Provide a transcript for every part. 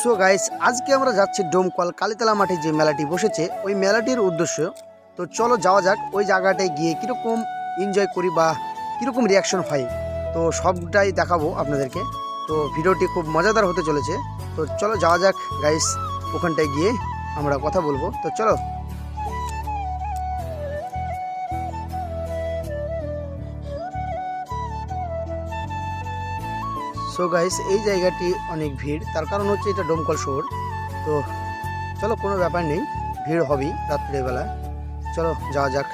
So guys, আজকে আমরা যাচ্ছি ডোমকল কালীতলা মাঠে যে মেলাটি বসেছে ওই মেলাটির উদ্দেশ্য। তো চলো যাওয়া যাক, ওই জায়গাটায় গিয়ে কীরকম এনজয় করি বা কীরকম রিয়াকশন হয় তো সবটাই দেখাবো আপনাদেরকে। তো ভিডিওটি খুব মজাদার হতে চলেছে। তো চলো যাওয়া যাক গাইস, ওখানটায় গিয়ে আমরা কথা বলবো। তো চলো। সো গাইস, এই জায়গাটি অনেক ভিড়, তার কারণ হচ্ছে এটা ডোমকল শহর। তো চলো, কোনো ব্যাপার নেই, ভিড় হবেই রাত্রেবেলা। চলো যাওয়া যাক।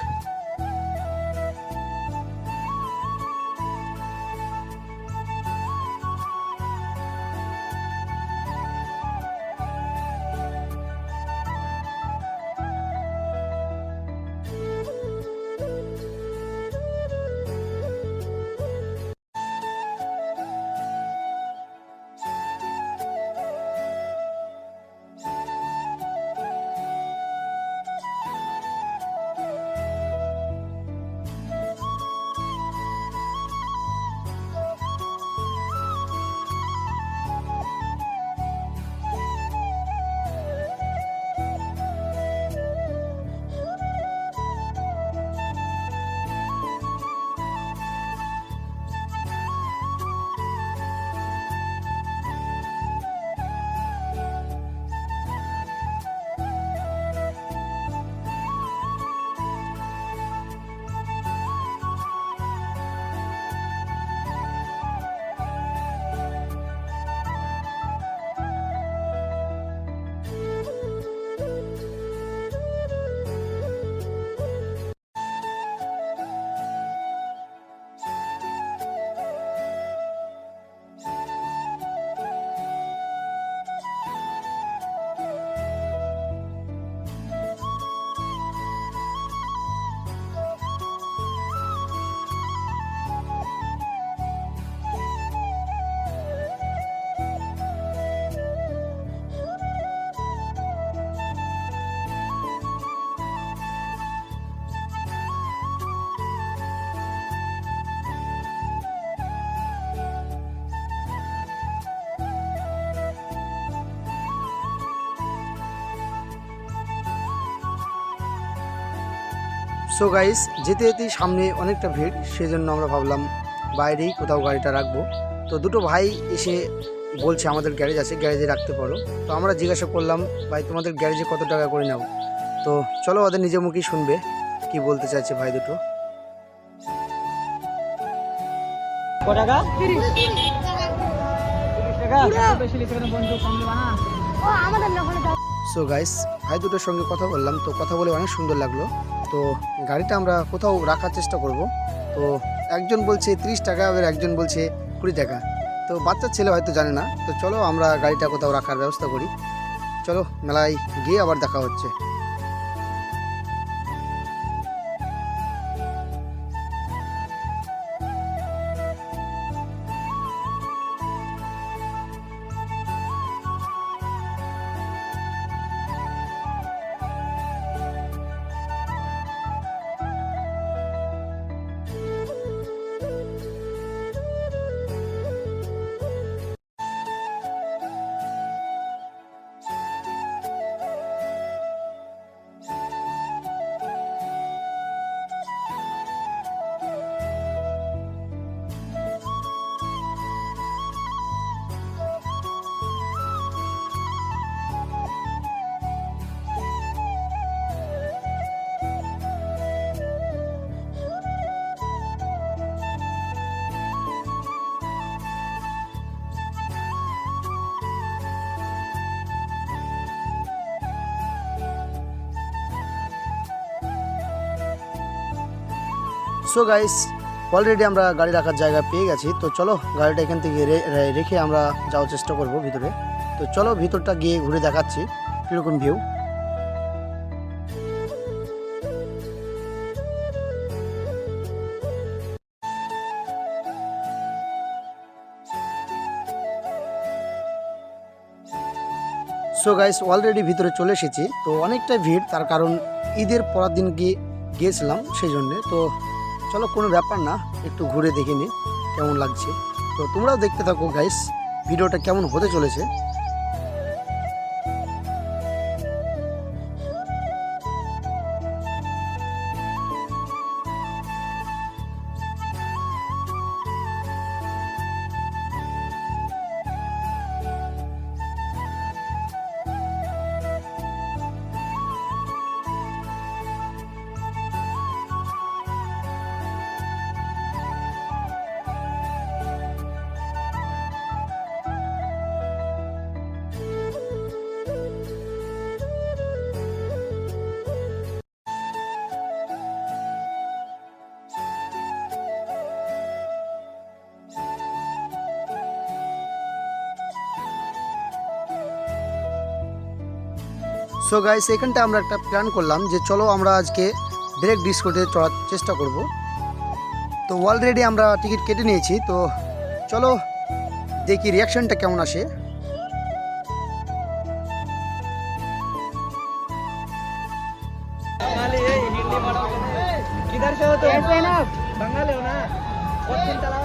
সো গাইস, যেতে যেতেই সামনে অনেকটা ভিড়, সেজন্য আমরা ভাবলাম বাইরেই কোথাও গাড়িটা রাখবো। তো দুটো ভাই এসে বলছে আমাদের গ্যারেজ আছে, গ্যারেজে রাখতে পারো। তো আমরা জিজ্ঞাসা করলাম, ভাই তোমাদের গ্যারেজে কত টাকা করে নাও? তো চলো ওদের নিজের মুখেই শুনবে কি বলতে চাইছে ভাই দুটো। সো গাইস, ভাই দুটোর সঙ্গে কথা বললাম, তো কথা বলে অনেক সুন্দর লাগলো। তো গাড়িটা আমরা কোথাও রাখার চেষ্টা করব। তো একজন বলছে 30 টাকা, আবার একজন বলছে 20 টাকা। তো বাচ্চা ছেলে হয়তো জানে না। তো চলো আমরা গাড়িটা কোথাও রাখার ব্যবস্থা করি। চলো মেলায় গিয়ে আবার দেখা হচ্ছে। সো গাইস, অলরেডি আমরা গাড়ি রাখার জায়গা পেয়ে গেছি। তো চলো গাড়িটা এখান থেকে রেখে আমরা যাওয়ার চেষ্টা করব ভিতরে। তো চলো ভিতরটা গিয়ে ঘুরে দেখাচ্ছি কীরকম ভিউ। সো গাইস, অলরেডি ভিতরে চলে এসেছি। তো অনেকটাই ভিড়, তার কারণ ঈদের পরের দিন গিয়েছিলাম সেই জন্যে। তো চলো, কোনো ব্যাপার না, একটু ঘুরে দেখে নিই কেমন লাগছে। তো তোমরাও দেখতে থাকো গাইস, ভিডিওটা কেমন হতে চলেছে। সো গাইস এখানটা আমরা একটা প্ল্যান করলাম যে চলো আমরা আজকে ব্রেক ডিস্কোতে চড়ার চেষ্টা করব। তো অলরেডি আমরা টিকিট কেটে নিয়েছি, তো চলো দেখি রিয়াকশনটা কেমন আসে। किधर से हो तो ऐसे ना बंगाली हो ना बहुत दिन चलाओ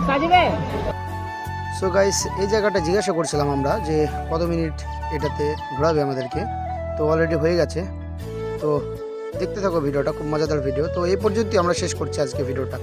साजिबे। সো গাইস এই জায়গাটা জিজ্ঞাসা করছিলাম আমরা যে কত মিনিট এটাতে ঘোরাবে আমাদেরকে, তো অলরেডি হয়ে গেছে। তো দেখতে থাকো ভিডিওটা, খুব মজাদার ভিডিও। তো এই পর্যন্তই আমরা শেষ করছি আজকে ভিডিওটা।